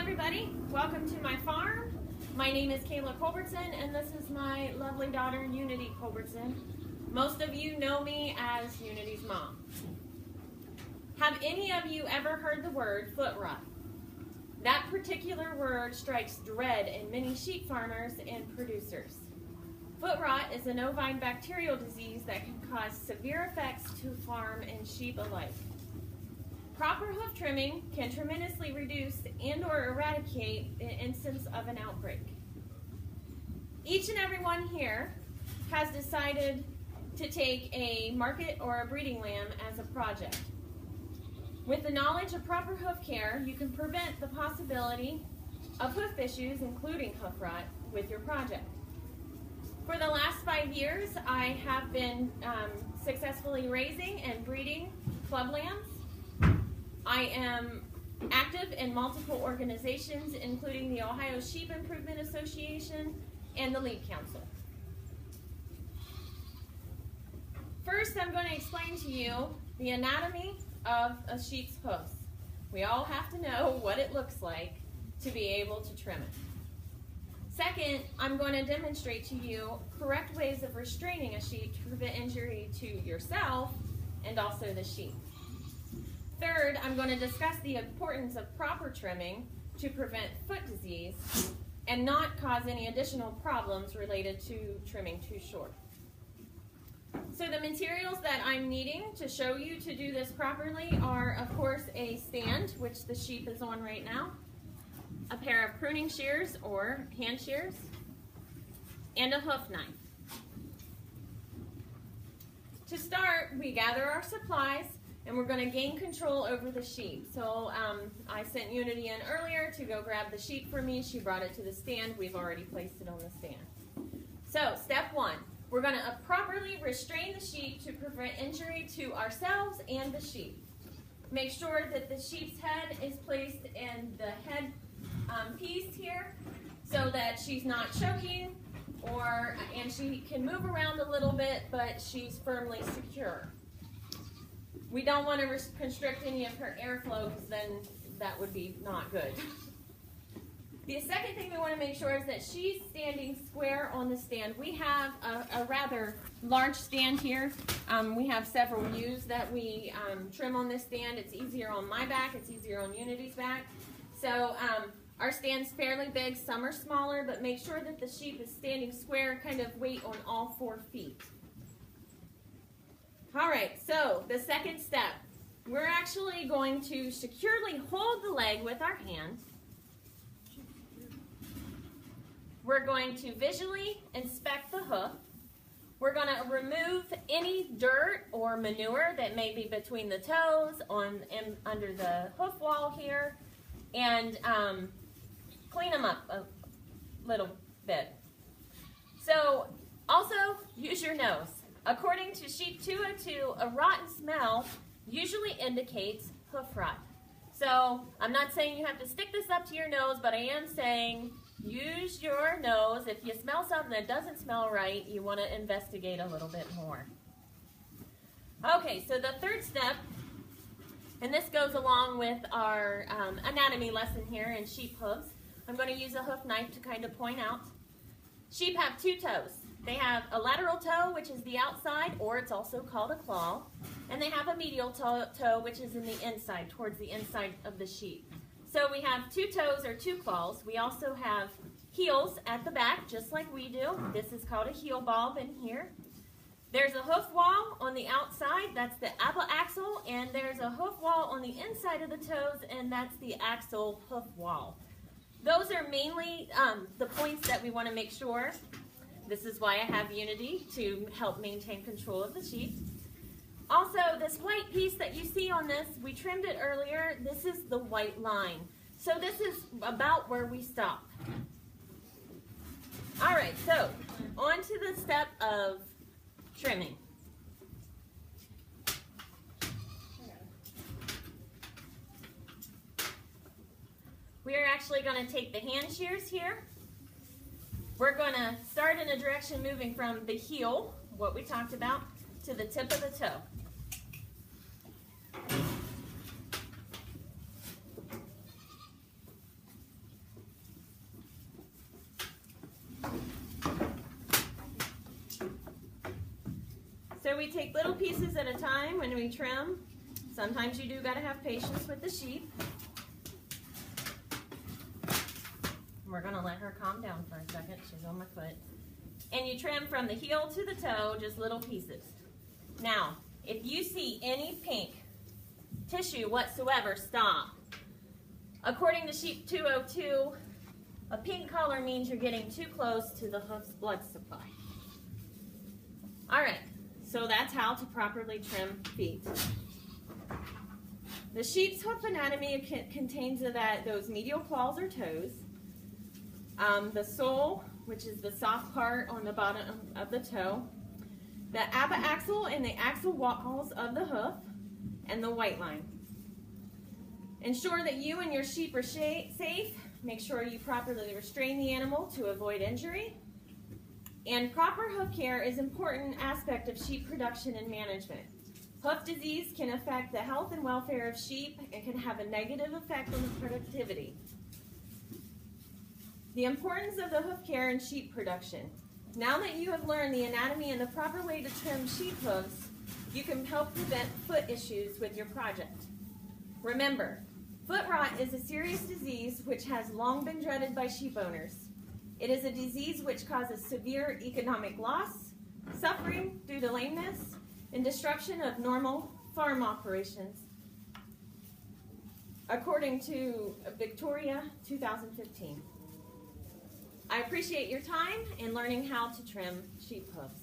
everybody, welcome to my farm. My name is Kayla Culbertson and this is my lovely daughter Unity Culbertson. Most of you know me as Unity's mom. Have any of you ever heard the word foot rot? That particular word strikes dread in many sheep farmers and producers. Foot rot is an ovine bacterial disease that can cause severe effects to farm and sheep alike. Proper hoof trimming can tremendously reduce and/or eradicate the instance of an outbreak. Each and every one here has decided to take a market or a breeding lamb as a project. With the knowledge of proper hoof care, you can prevent the possibility of hoof issues, including hoof rot, with your project. For the last 5 years, I have been successfully raising and breeding club lambs. I am active in multiple organizations, including the Ohio Sheep Improvement Association and the Lead Council. First, I'm going to explain to you the anatomy of a sheep's hoofs. We all have to know what it looks like to be able to trim it. Second, I'm going to demonstrate to you correct ways of restraining a sheep to prevent injury to yourself and also the sheep. Third, I'm going to discuss the importance of proper trimming to prevent foot disease and not cause any additional problems related to trimming too short. So the materials that I'm needing to show you to do this properly are, of course, a stand, which the sheep is on right now, a pair of pruning shears or hand shears, and a hoof knife. To start, we gather our supplies and we're going to gain control over the sheep. So I sent Unity in earlier to go grab the sheep for me. She brought it to the stand. We've already placed it on the stand. So step one, we're going to properly restrain the sheep to prevent injury to ourselves and the sheep. Make sure that the sheep's head is placed in the head piece here so that she's not choking and she can move around a little bit, but she's firmly secure. We don't want to constrict any of her airflow because then that would be not good. The second thing we want to make sure is that she's standing square on the stand. We have a rather large stand here. We have several ewes that we trim on this stand. It's easier on my back. It's easier on Unity's back. So our stand's fairly big. Some are smaller, but make sure that the sheep is standing square, kind of weight on all 4 feet. All right, so the second step, we're actually going to securely hold the leg with our hand. We're going to visually inspect the hoof. We're going to remove any dirt or manure that may be between the toes and under the hoof wall here, and clean them up a little bit. So also use your nose. According to Sheep 202, a rotten smell usually indicates hoof rot. So I'm not saying you have to stick this up to your nose, but I am saying use your nose. If you smell something that doesn't smell right, you want to investigate a little bit more. Okay, so the third step, and this goes along with our anatomy lesson here in sheep hooves. I'm going to use a hoof knife to kind of point out. Sheep have 2 toes. They have a lateral toe, which is the outside, or it's also called a claw, and they have a medial toe, which is in the inside, towards the inside of the sheep. So we have 2 toes or 2 claws. We also have heels at the back, just like we do. This is called a heel bulb in here. There's a hoof wall on the outside, that's the apiaxle, and there's a hoof wall on the inside of the toes, and that's the axle hoof wall. Those are mainly the points that we want to make sure. This is why I have Unity to help maintain control of the sheep. Also, this white piece that you see on this, we trimmed it earlier. This is the white line. So this is about where we stop. All right, so on to the step of trimming. We are actually going to take the hand shears here. We're going to start in a direction moving from the heel, what we talked about, to the tip of the toe. So we take little pieces at a time when we trim. Sometimes you do got to have patience with the sheep. We're going to let her calm down for a second. She's on my foot. And you trim from the heel to the toe, just little pieces. Now, if you see any pink tissue whatsoever, stop. According to Sheep 202, a pink color means you're getting too close to the hoof's blood supply. All right, so that's how to properly trim feet. The sheep's hoof anatomy contains those medial claws or toes, the sole, which is the soft part on the bottom of the toe, the abaxal and the axal walls of the hoof, and the white line. Ensure that you and your sheep are safe. Make sure you properly restrain the animal to avoid injury. And proper hoof care is an important aspect of sheep production and management. Hoof disease can affect the health and welfare of sheep and can have a negative effect on the productivity. The importance of the hoof care in sheep production. Now that you have learned the anatomy and the proper way to trim sheep hooves, you can help prevent foot issues with your project. Remember, foot rot is a serious disease which has long been dreaded by sheep owners. It is a disease which causes severe economic loss, suffering due to lameness, and destruction of normal farm operations, according to Victoria 2015. I appreciate your time in learning how to trim sheep hooves.